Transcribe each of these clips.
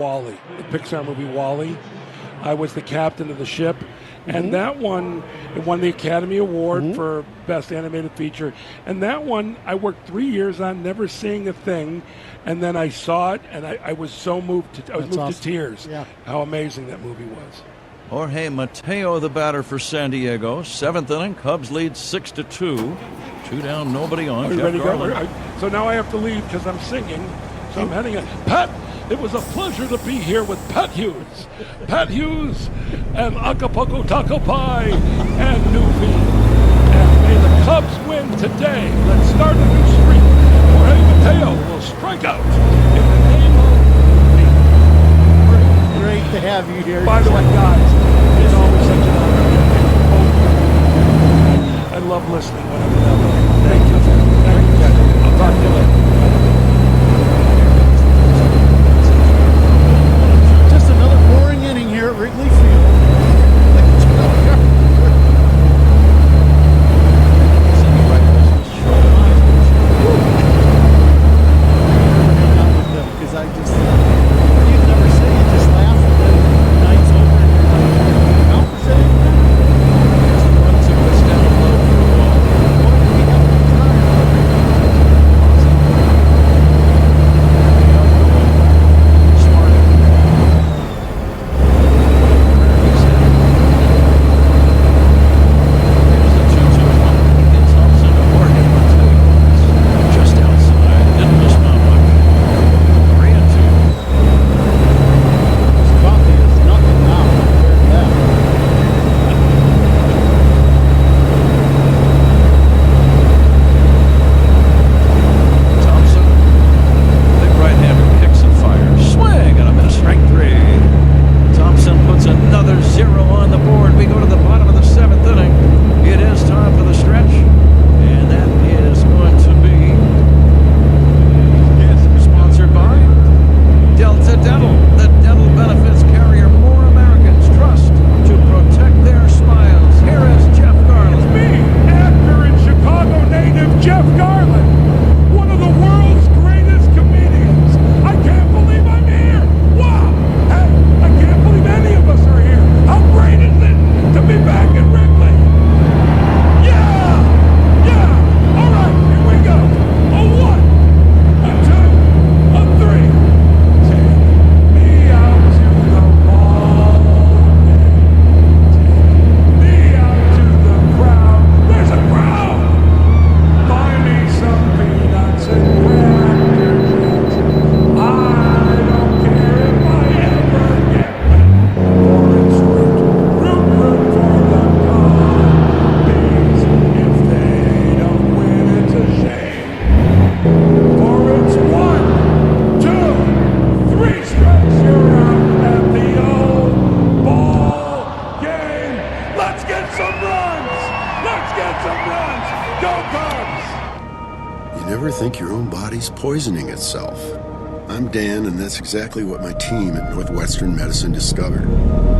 WALL-E, the Pixar movie WALL-E. I was the captain of the ship, and that one, it won the Academy Award for Best Animated Feature. And that one, I worked 3 years on, never seeing a thing, and then I saw it, and I was so moved to, I was moved awesome. to tears. Yeah. How amazing that movie was. Jorge Mateo, the batter for San Diego. Seventh inning, Cubs lead 6-2. 2 down, nobody on. Are you Jeff ready to go? Garland. So now I have to leave because I'm singing. So I'm heading. Pat, it was a pleasure to be here with Pat Hughes. Pat Hughes and Acapulco Taco Pie and Newfie. And may the Cubs win today. Let's start a new streak. Jorge Mateo will strike out in the name of Great to have you here. By the way, guys, it's always such an honor. I love listening whenever that happens. Thank you. Thank you. I'll talk to you later. Just another boring inning here at Wrigley Field. Because I just, you never say, you just laugh and then the night's over and you're like, how was that? Runs it was down low for a ball. Smart. Here's the 2-2 one. Gets Thompson to Jorge Mateo. Just outside. Didn't miss Mount much. 3-2. Coffee is nothing now compared to that. Thompson, big right-hander, kicks and fires. Swing and a miss. Strike 3. Thompson puts another 0 on the board. We go to the bottom of the 7th inning. It is time for the stretch, and that is going to be sponsored by Delta Dental. The dental benefits carrier more Americans trust to protect their smiles. Here is Jeff Garland. Me, actor and Chicago native Jeff Garland, one of the world's greatest comedians. I can't believe I'm here. Wow. Hey, I can't believe any of us are here. How great is it to be back in Wrigley? Yeah. Yeah. All right, here we go. A 1, a 2, a 3. Take me out to the ball game. Take me out to the crowd. There's a crowd. Buy me some peanuts and Cracker Jacks. I don't care if I ever get wet. For it's root for the Cubbies. If they don't win, it's a shame. For it's 1, 2, 3 strikes, you're out at the old ball game. Let's get some runs. Let's get some runs. Go Cubs. You never think your own body's poisoning itself. I'm Dan, and that's exactly what my team at Northwestern Medicine discovered.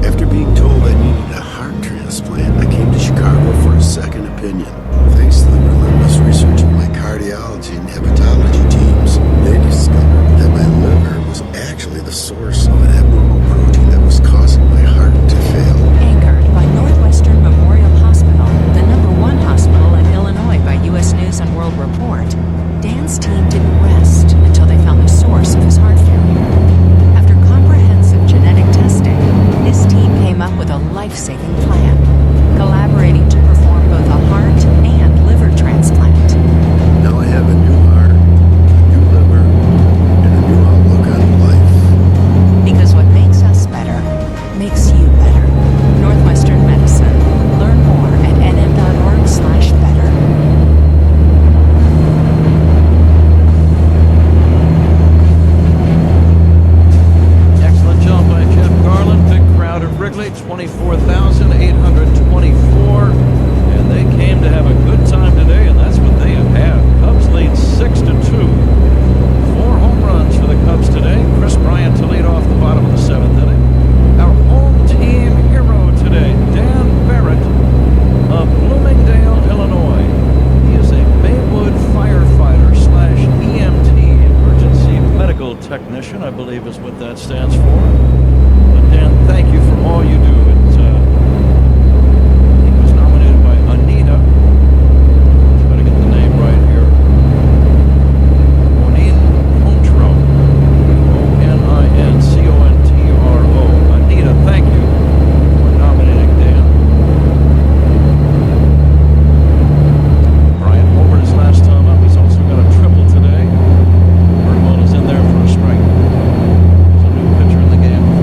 After being told I needed a heart transplant, I came to Chicago for a second opinion. Thanks to the relentless research of my cardiology and hepatology teams, they discovered that my liver was actually the source of an abnormal protein that was causing my heart to fail. Anchored by Northwestern Memorial Hospital, the #1 hospital in Illinois by U.S. News and World Report, Dan's team didn't rest until they found the source of his heart failure. After comprehensive genetic testing, his team came up with a life-saving plan, collaborating to perform both a heart and liver transplant. Now I have a new heart, a new liver, and a new outlook on life. Because what makes more. But Dan, thank you for all you do. He was nominated by Anita. Try to get the name right here. Onin Contro. Onincontro. Anita, thank you for nominating Dan. Brian Hobart his last time up. He's also got a triple today. Bergman is in there for a strike. There's a new pitcher in the game.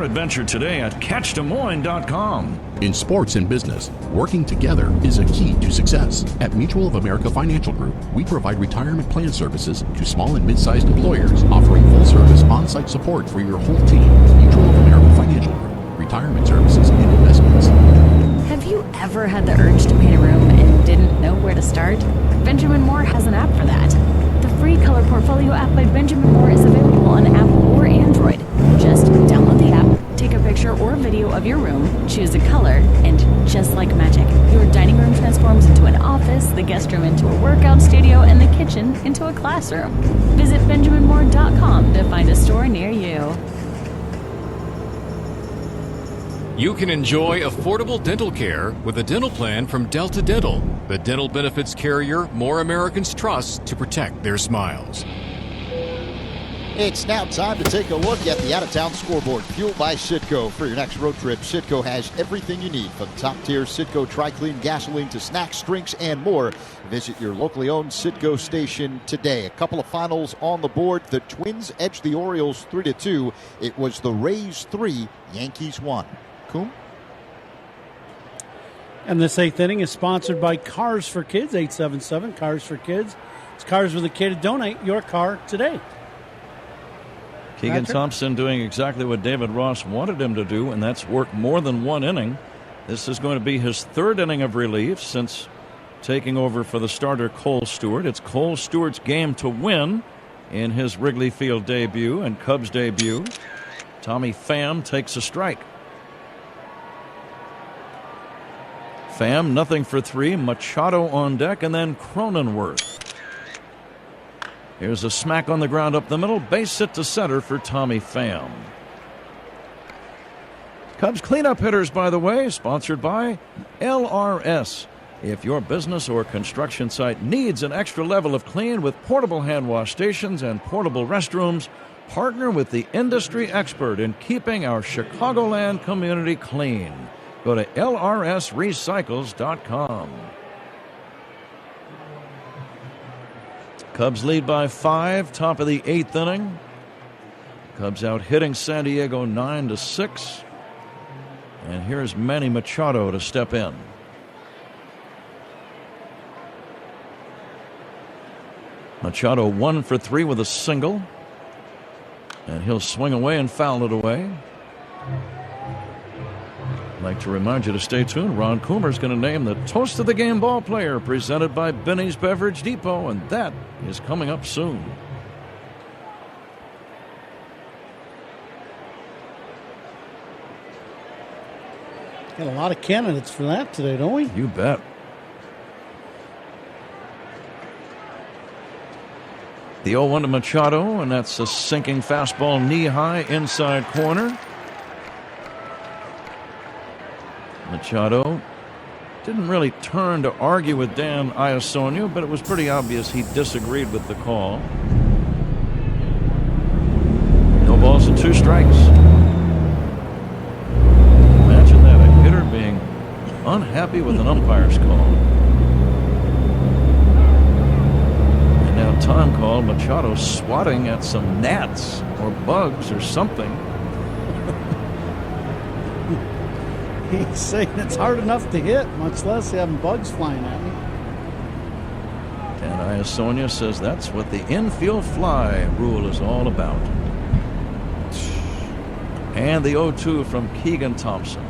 your adventure today at CatchDesMoines.com. In sports and business, working together is a key to success. At Mutual of America Financial Group, we provide retirement plan services to small and mid-sized employers, offering full-service on-site support for your whole team. Mutual of America Financial Group, retirement services and investments. Have you ever had the urge to paint a room and didn't know where to start? Benjamin Moore has an app for that. The free Color Portfolio app by Benjamin Moore is available on Apple or Android. Just download the app, take a picture or video of your room, choose a color, and just like magic, your dining room transforms into an office, the guest room into a workout studio, and the kitchen into a classroom. Visit BenjaminMoore.com to find a store near you. You can enjoy affordable dental care with a dental plan from Delta Dental, the dental benefits carrier more Americans trust to protect their smiles. It's now time to take a look at the out-of-town scoreboard, fueled by Citgo. For your next road trip, Citgo has everything you need, from top-tier Citgo Tri-Clean gasoline to snacks, drinks, and more. Visit your locally owned Citgo station today. A couple of finals on the board. The Twins edged the Orioles 3-2. It was the Rays 3, Yankees 1. Coom? And this 8th inning is sponsored by Cars for Kids, 877 Cars for Kids. It's Cars with a K to donate your car today. Keegan Patrick? Thompson doing exactly what David Ross wanted him to do, and that's work more than one inning. This is going to be his 3rd inning of relief since taking over for the starter Cole Stewart. It's Cole Stewart's game to win in his Wrigley Field debut and Cubs debut. Tommy Pham takes a strike. Pham, nothing for 3. Machado on deck, and then Cronenworth. Here's a smack on the ground up the middle. Base hit to center for Tommy Pham. Cubs cleanup hitters, by the way, sponsored by LRS. If your business or construction site needs an extra level of clean with portable hand wash stations and portable restrooms, partner with the industry expert in keeping our Chicagoland community clean. Go to lrsrecycles.com. Cubs lead by 5, top of the 8th inning. Cubs out hitting San Diego 9-6. And here's Manny Machado to step in. Machado 1 for 3 with a single. And he'll swing away and foul it away. I'd like to remind you to stay tuned. Ron Coomer's going to name the Toast of the Game ball player, presented by Benny's Beverage Depot, and that is coming up soon. Got a lot of candidates for that today, don't we? You bet. The 0-1 to Machado, and that's a sinking fastball knee-high inside corner. Machado didn't really turn to argue with Dan Iassogna, but it was pretty obvious he disagreed with the call. No balls and 2 strikes. Imagine that, a hitter being unhappy with an umpire's call. And now time call, Machado swatting at some gnats or bugs or something. He's saying it's hard enough to hit, much less having bugs flying at me. And Iassogna says that's what the infield fly rule is all about. And the 0-2 from Keegan Thompson.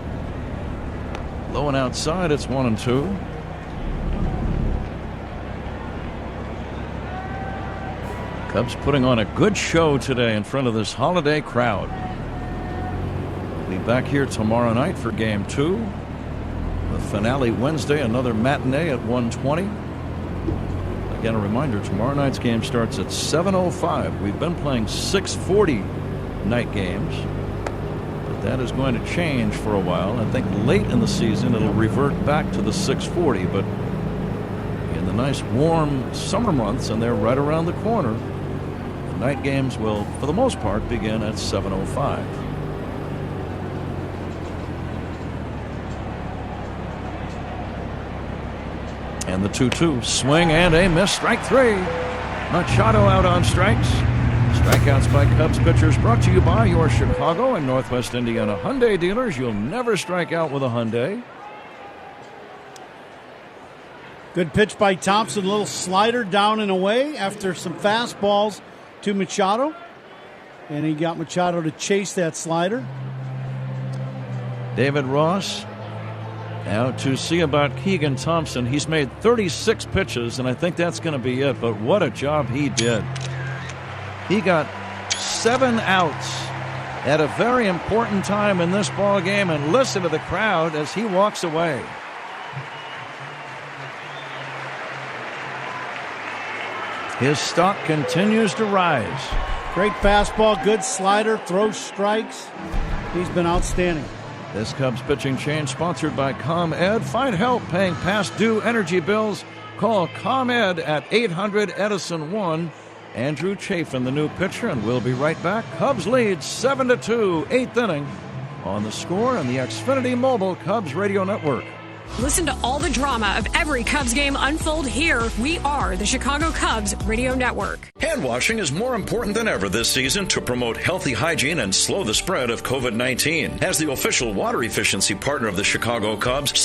Low and outside, it's 1-2. Cubs putting on a good show today in front of this holiday crowd. Be back here tomorrow night for Game 2. The finale Wednesday, another matinee at 1:20. Again, a reminder, tomorrow night's game starts at 7:05. We've been playing 6:40 night games, but that is going to change for a while. I think late in the season it'll revert back to the 6:40, but in the nice warm summer months, and they're right around the corner, the night games will, for the most part, begin at 7:05. And the 2-2 swing and a miss, strike 3. Machado out on strikes. Strikeouts by Cubs pitchers brought to you by your Chicago and Northwest Indiana Hyundai dealers. You'll never strike out with a Hyundai. Good pitch by Thompson. A little slider down and away after some fastballs to Machado. And he got Machado to chase that slider. David Ross out to see about Keegan Thompson. He's made 36 pitches, and I think that's going to be it. But what a job he did. He got 7 outs at a very important time in this ball game, and listen to the crowd as he walks away. His stock continues to rise. Great fastball, good slider, throws strikes. He's been outstanding. This Cubs pitching change sponsored by ComEd. Find help paying past due energy bills. Call ComEd at 800-EDISON-1. Andrew Chafin, the new pitcher, and we'll be right back. Cubs lead 7-2, 8th inning. On The Score and the Xfinity Mobile Cubs Radio Network. Listen to all the drama of every Cubs game unfold here. We are the Chicago Cubs Radio Network. Hand washing is more important than ever this season to promote healthy hygiene and slow the spread of COVID-19. As the official water efficiency partner of the Chicago Cubs,